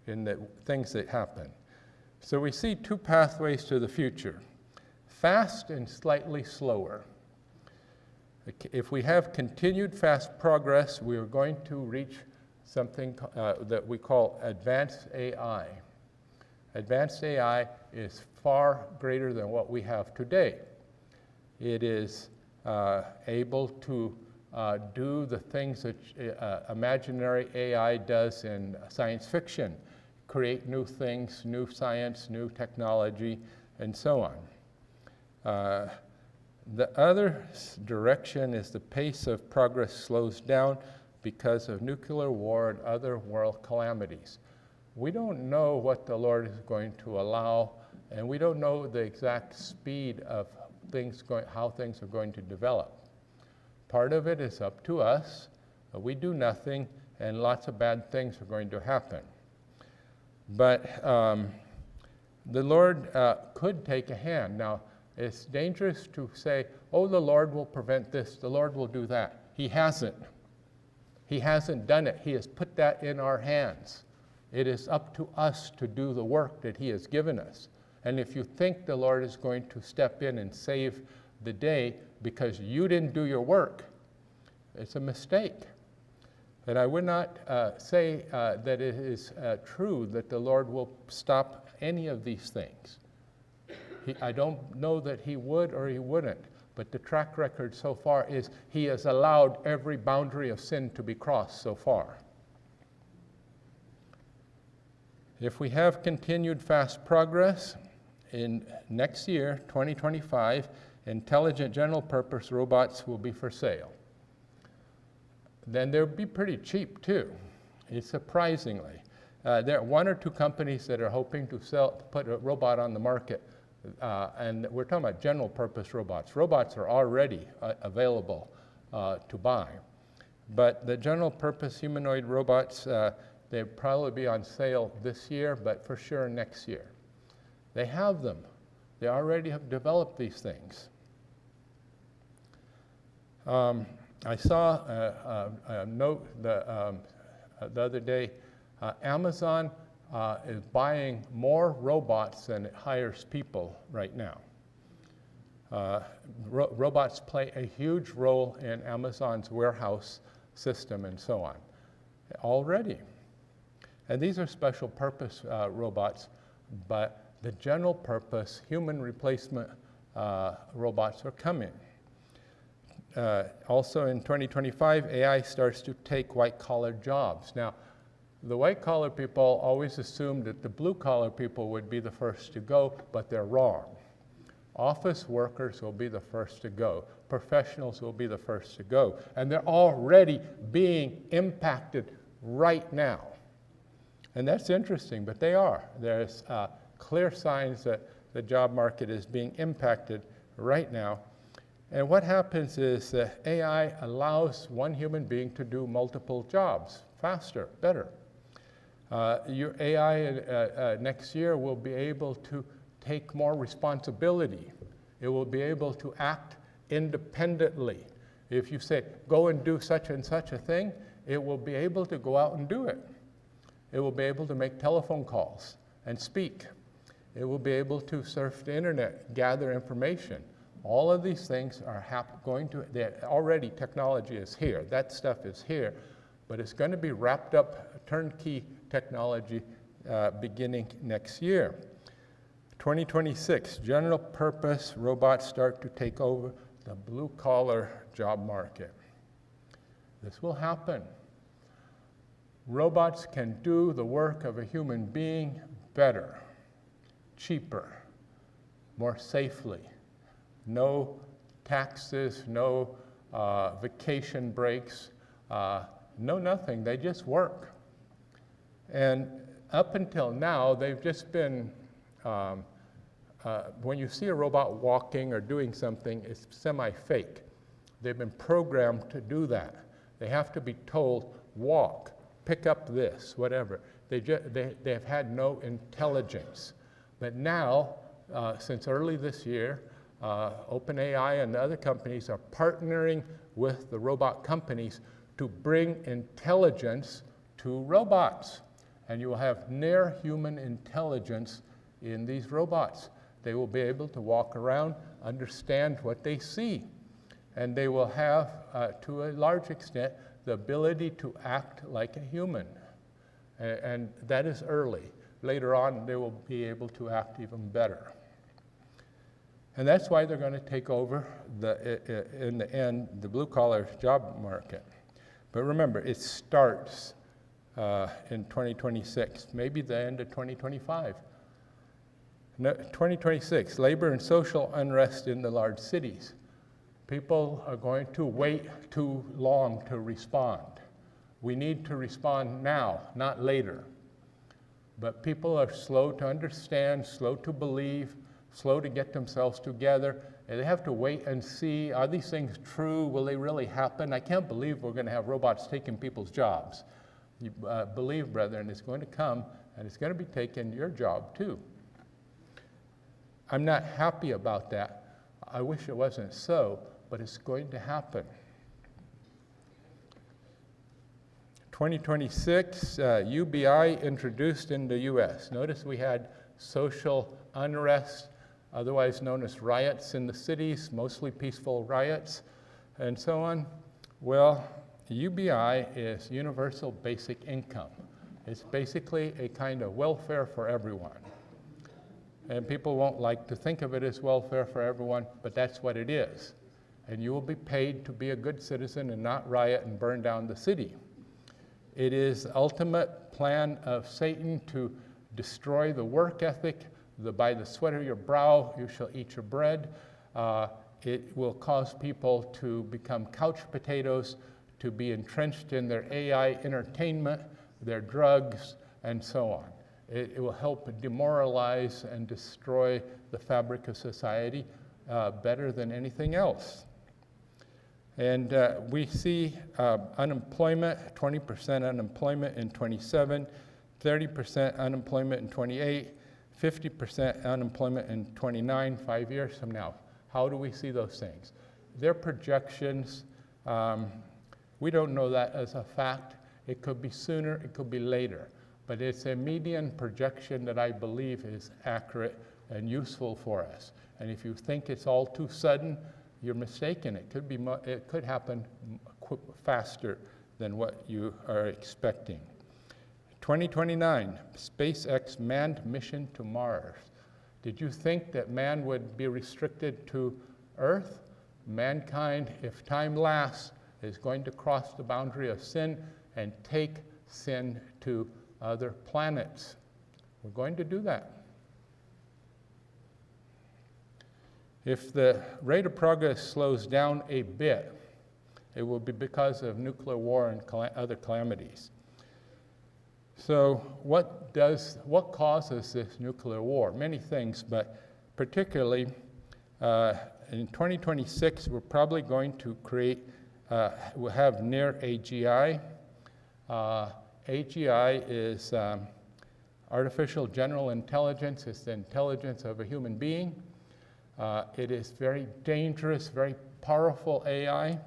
in the things that happen. So we see two pathways to the future, fast and slightly slower. If we have continued fast progress, we are going to reach something that we call advanced AI. Advanced AI is far greater than what we have today. It is able to do the things that imaginary AI does in science fiction, create new things, new science, new technology, and so on. The other direction is the pace of progress slows down because of nuclear war and other world calamities. We don't know what the Lord is going to allow, and we don't know the exact speed of how things are going to develop. Part of it is up to us. We do nothing, and lots of bad things are going to happen. But the Lord could take a hand. Now, it's dangerous to say, oh, the Lord will prevent this, the Lord will do that. He hasn't. He hasn't done it. He has put that in our hands. It is up to us to do the work that He has given us. And if you think the Lord is going to step in and save the day because you didn't do your work, it's a mistake. And I would not say that it is true that the Lord will stop any of these things. I don't know that He would or He wouldn't, but the track record so far is He has allowed every boundary of sin to be crossed so far. If we have continued fast progress, in next year, 2025, intelligent general purpose robots will be for sale. Then they'll be pretty cheap too, surprisingly. There are one or two companies that are hoping to put a robot on the market, and we're talking about general purpose robots. Robots are already available to buy. But the general purpose humanoid robots, they'll probably be on sale this year, but for sure next year. They have them. They already have developed these things. I saw a note the other day. Amazon is buying more robots than it hires people right now. Robots play a huge role in Amazon's warehouse system and so on already. And these are special purpose robots, but the general purpose human replacement robots are coming. Also in 2025, AI starts to take white-collar jobs. Now, the white-collar people always assumed that the blue-collar people would be the first to go, but they're wrong. Office workers will be the first to go. Professionals will be the first to go. And they're already being impacted right now. And that's interesting, but they are. There's clear signs that the job market is being impacted right now. And what happens is that AI allows one human being to do multiple jobs faster, better. Your AI next year will be able to take more responsibility. It will be able to act independently. If you say, go and do such and such a thing, it will be able to go out and do it. It will be able to make telephone calls and speak. It will be able to surf the internet, gather information. All of these things are already technology is here. That stuff is here, but it's going to be wrapped up turnkey technology beginning next year. 2026, general purpose robots start to take over the blue-collar job market. This will happen. Robots can do the work of a human being better, cheaper, more safely. No taxes, no vacation breaks, no nothing. They just work. And up until now, they've just been, when you see a robot walking or doing something, it's semi-fake. They've been programmed to do that. They have to be told, walk, pick up this, whatever. They've had no intelligence. But now, since early this year, OpenAI and the other companies are partnering with the robot companies to bring intelligence to robots. And you will have near human intelligence in these robots. They will be able to walk around, understand what they see. And they will have, to a large extent, the ability to act like a human. And that is early. Later on, they will be able to act even better. And that's why they're going to take over, in the end, the blue-collar job market. But remember, it starts in 2026, maybe the end of 2025. 2026, labor and social unrest in the large cities. People are going to wait too long to respond. We need to respond now, not later. But people are slow to understand, slow to believe, slow to get themselves together, and they have to wait and see, are these things true? Will they really happen? I can't believe we're going to have robots taking people's jobs. You, believe, brethren, it's going to come, and it's going to be taking your job too. I'm not happy about that. I wish it wasn't so, but it's going to happen. 2026, UBI introduced in the US. Notice we had social unrest, otherwise known as riots in the cities, mostly peaceful riots, and so on. Well, UBI is Universal Basic Income. It's basically a kind of welfare for everyone. And people won't like to think of it as welfare for everyone, but that's what it is. And you will be paid to be a good citizen and not riot and burn down the city. It is the ultimate plan of Satan to destroy the work ethic. By the sweat of your brow you shall eat your bread. It will cause people to become couch potatoes, to be entrenched in their AI entertainment, their drugs, and so on. It will help demoralize and destroy the fabric of society better than anything else. And we see unemployment, 20% unemployment in 27, 30% unemployment in 28, 50% unemployment in 29, 5 years from now. How do we see those things? They're projections. We don't know that as a fact. It could be sooner, it could be later. But it's a median projection that I believe is accurate and useful for us. And if you think it's all too sudden, you're mistaken. It could happen faster than what you are expecting. 2029, SpaceX manned mission to Mars. Did you think that man would be restricted to Earth? Mankind, if time lasts, is going to cross the boundary of sin and take sin to other planets. We're going to do that. If the rate of progress slows down a bit, it will be because of nuclear war and other calamities. So what causes this nuclear war? Many things, but particularly in 2026, we're probably going to we'll have near AGI. AGI is artificial general intelligence. It's the intelligence of a human being. It is very dangerous, very powerful AI,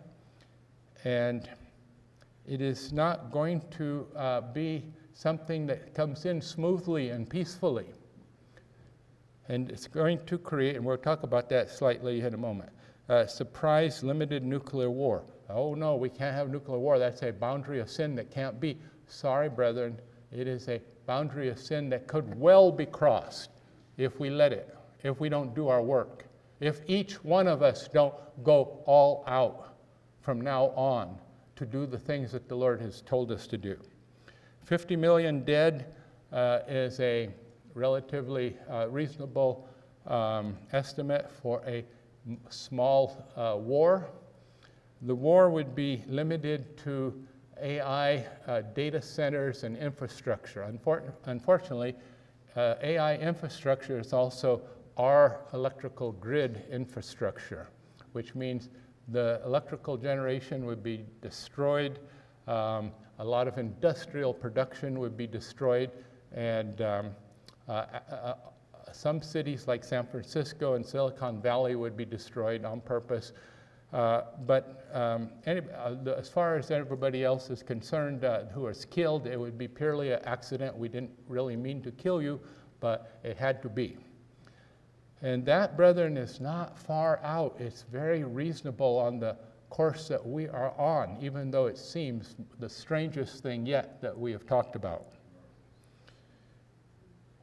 and it is not going to be something that comes in smoothly and peacefully. And it's going to create, and we'll talk about that slightly in a moment, surprise limited nuclear war. Oh no, we can't have nuclear war. That's a boundary of sin that can't be. Sorry, brethren, it is a boundary of sin that could well be crossed if we let it, if we don't do our work, if each one of us don't go all out from now on to do the things that the Lord has told us to do. 50 million dead is a relatively reasonable estimate for a small war. The war would be limited to AI data centers and infrastructure. Unfortunately, AI infrastructure is also our electrical grid infrastructure, which means the electrical generation would be destroyed, a lot of industrial production would be destroyed, and some cities like San Francisco and Silicon Valley would be destroyed on purpose. As far as everybody else is concerned who was killed, it would be purely an accident. We didn't really mean to kill you, but it had to be. And that, brethren, is not far out. It's very reasonable on the course that we are on, even though it seems the strangest thing yet that we have talked about.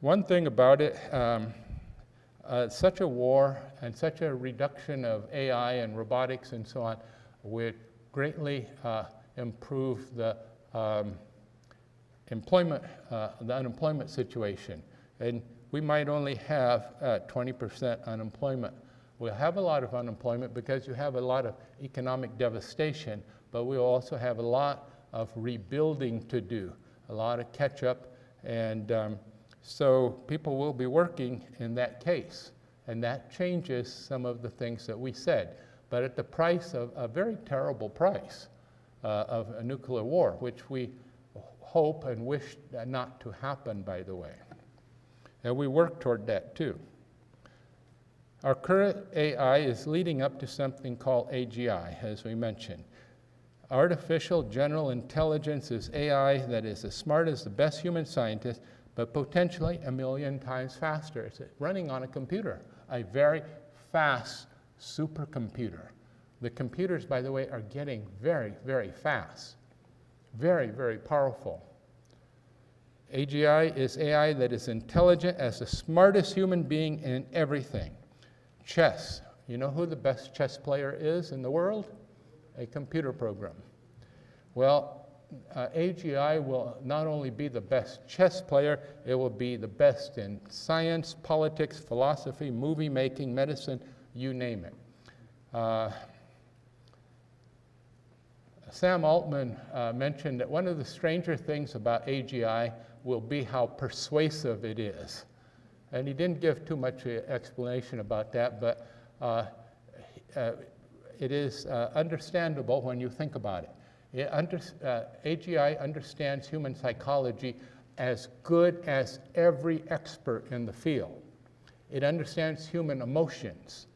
One thing about it, such a war and such a reduction of AI and robotics and so on would greatly improve the unemployment situation. And we might only have 20% unemployment. We'll have a lot of unemployment because you have a lot of economic devastation, but we'll also have a lot of rebuilding to do, a lot of catch up, and so people will be working in that case, and that changes some of the things that we said, but at the price of a very terrible price of a nuclear war, which we hope and wish not to happen, by the way. And we work toward that too. Our current AI is leading up to something called AGI, as we mentioned. Artificial general intelligence is AI that is as smart as the best human scientist, but potentially 1,000,000 times faster. It's running on a computer, a very fast supercomputer. The computers, by the way, are getting very, very fast, very, very powerful. AGI is AI that is intelligent as the smartest human being in everything. Chess. You know who the best chess player is in the world? A computer program. Well, AGI will not only be the best chess player, it will be the best in science, politics, philosophy, movie making, medicine, you name it. Sam Altman mentioned that one of the stranger things about AGI will be how persuasive it is. And he didn't give too much explanation about that, but it is understandable when you think about it. AGI understands human psychology as good as every expert in the field. It understands human emotions.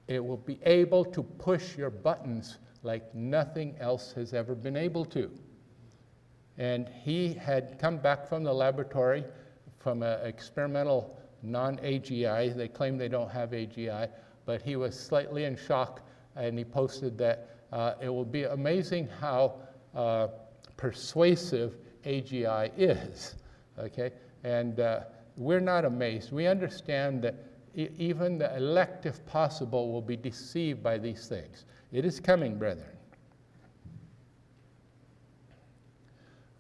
It will be able to push your buttons like nothing else has ever been able to. And he had come back from the laboratory from an experimental non-AGI. They claim they don't have AGI, but he was slightly in shock, and he posted that it will be amazing how persuasive AGI is, okay? And we're not amazed. We understand that even the elect, if possible, will be deceived by these things. It is coming, brethren.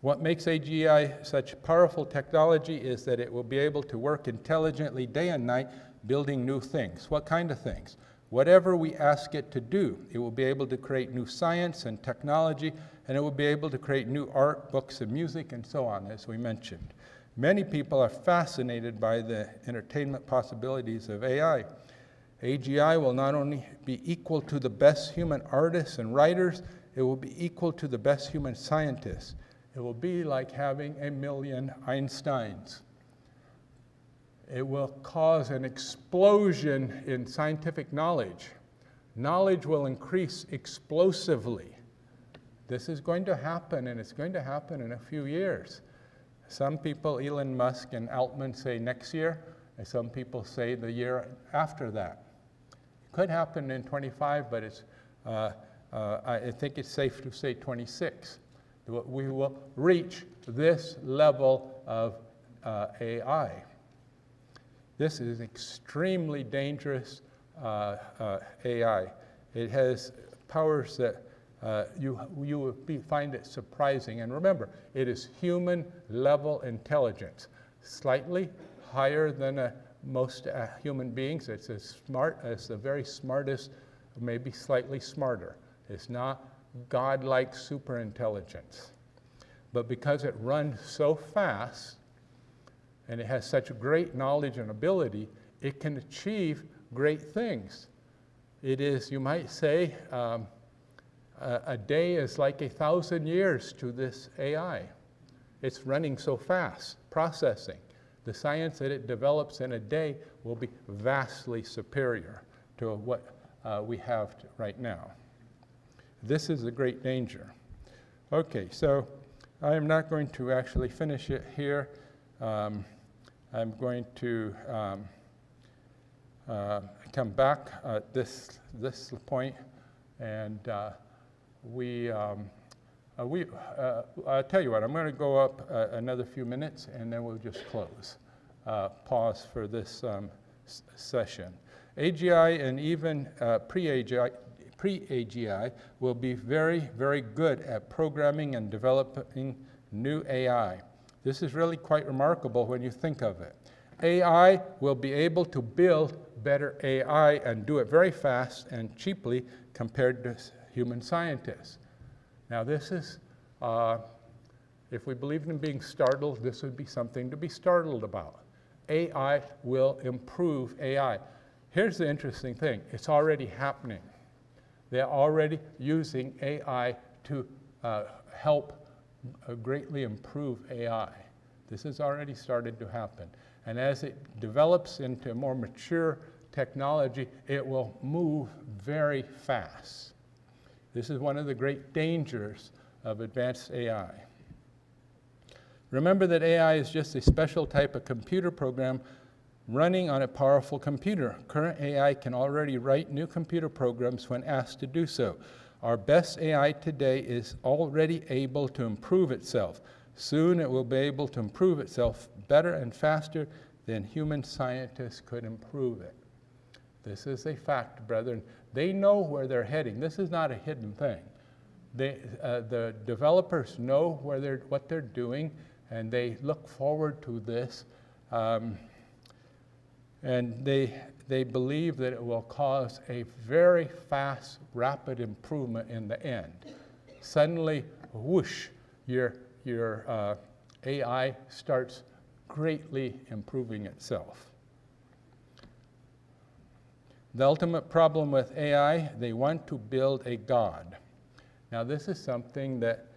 What makes AGI such powerful technology is that it will be able to work intelligently day and night, building new things. What kind of things? Whatever we ask it to do, it will be able to create new science and technology, and it will be able to create new art, books, and music, and so on, as we mentioned. Many people are fascinated by the entertainment possibilities of AI. AGI will not only be equal to the best human artists and writers, it will be equal to the best human scientists. It will be like having 1,000,000 Einsteins. It will cause an explosion in scientific knowledge. Knowledge will increase explosively. This is going to happen, and it's going to happen in a few years. Some people, Elon Musk and Altman, say next year, and some people say the year after that. It could happen in 25, but it's, I think it's safe to say 26. We will reach this level of AI. This is extremely dangerous AI. It has powers that you will find it surprising. And remember, it is human-level intelligence, slightly higher than most human beings. It's as smart as the very smartest, maybe slightly smarter. It's not godlike superintelligence. But because it runs so fast, and it has such great knowledge and ability, it can achieve great things. It is, you might say, a day is like 1,000 years to this AI. It's running so fast, processing. The science that it develops in a day will be vastly superior to what we have right now. This is a great danger. Okay, so I am not going to actually finish it here. I'm going to come back at this point, and I'll tell you what, I'm going to go up another few minutes, and then we'll just close. Pause for this session. AGI and even pre-AGI will be very, very good at programming and developing new AI. This is really quite remarkable when you think of it. AI will be able to build better AI and do it very fast and cheaply compared to human scientists. Now this is, if we believe in being startled, this would be something to be startled about. AI will improve AI. Here's the interesting thing, it's already happening. They're already using AI to help greatly improve AI. This has already started to happen. And as it develops into a more mature technology, it will move very fast. This is one of the great dangers of advanced AI. Remember that AI is just a special type of computer program running on a powerful computer. Current AI can already write new computer programs when asked to do so. Our best AI today is already able to improve itself. Soon it will be able to improve itself better and faster than human scientists could improve it. This is a fact, brethren. They know where they're heading. This is not a hidden thing. The developers know what they're doing, and they look forward to this. And they believe that it will cause a very fast, rapid improvement in the end. Suddenly, whoosh, your AI starts greatly improving itself. The ultimate problem with AI, they want to build a God. Now this is something that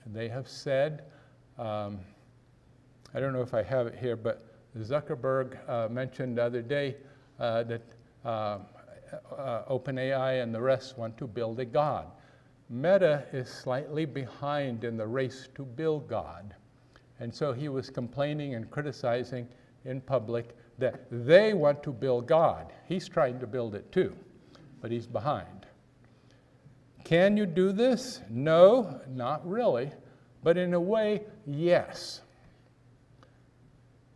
they have said, I don't know if I have it here, but Zuckerberg mentioned the other day that OpenAI and the rest want to build a God. Meta is slightly behind in the race to build God. And so he was complaining and criticizing in public that they want to build God. He's trying to build it too, but he's behind. Can you do this? No, not really, but in a way, yes.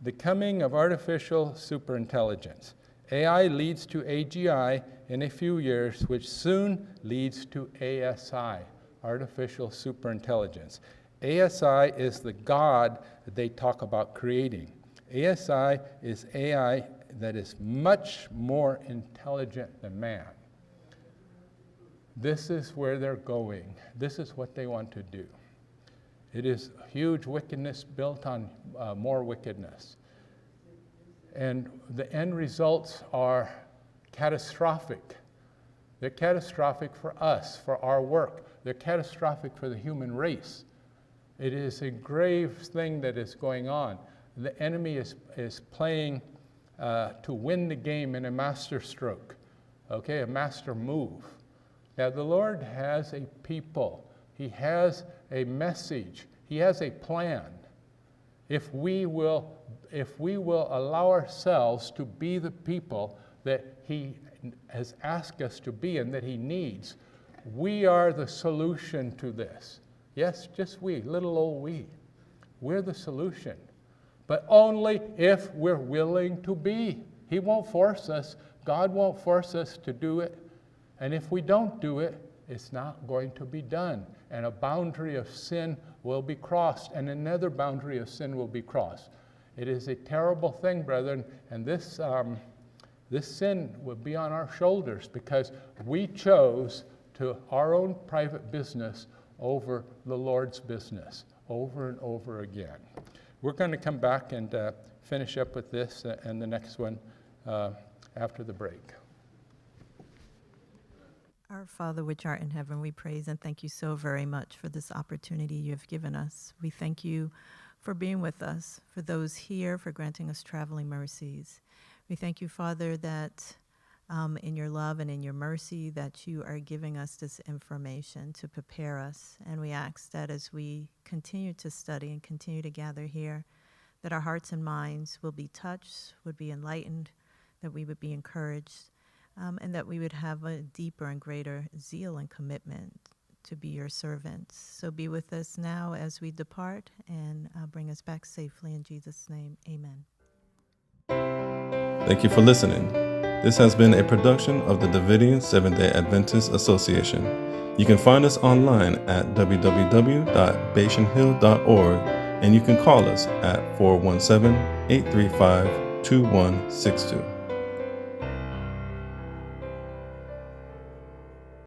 The coming of artificial superintelligence. AI leads to AGI in a few years, which soon leads to ASI, artificial superintelligence. ASI is the God that they talk about creating. ASI is AI that is much more intelligent than man. This is where they're going. This is what they want to do. It is huge wickedness built on more wickedness. And the end results are catastrophic. They're catastrophic for us, for our work. They're catastrophic for the human race. It is a grave thing that is going on. The enemy is playing to win the game in a master stroke, okay, a master move. Now the Lord has a people. He has a message. He has a plan. If we will allow ourselves to be the people that He has asked us to be and that He needs, we are the solution to this. Yes, just we, little old we. We're the solution. But only if we're willing to be. He won't force us. God won't force us to do it. And if we don't do it, it's not going to be done. And a boundary of sin will be crossed, and another boundary of sin will be crossed. It is a terrible thing, brethren, and this sin will be on our shoulders because we chose to our own private business over the Lord's business, over and over again. We're going to come back and finish up with this and the next one after the break. Our Father, which art in heaven, we praise and thank you so very much for this opportunity you have given us. We thank you for for being with us, for those here, for granting us traveling mercies. We thank you, Father, that in your love and in your mercy that you are giving us this information to prepare us. And we ask that as we continue to study and continue to gather here, that our hearts and minds will be touched, would be enlightened, that we would be encouraged, and that we would have a deeper and greater zeal and commitment to be your servants. So be with us now as we depart, and bring us back safely in Jesus' name. Amen. Thank you for listening. This has been a production of the Davidian Seventh-day Adventist Association. You can find us online at www.bashanhill.org, and you can call us at 417-835-2162.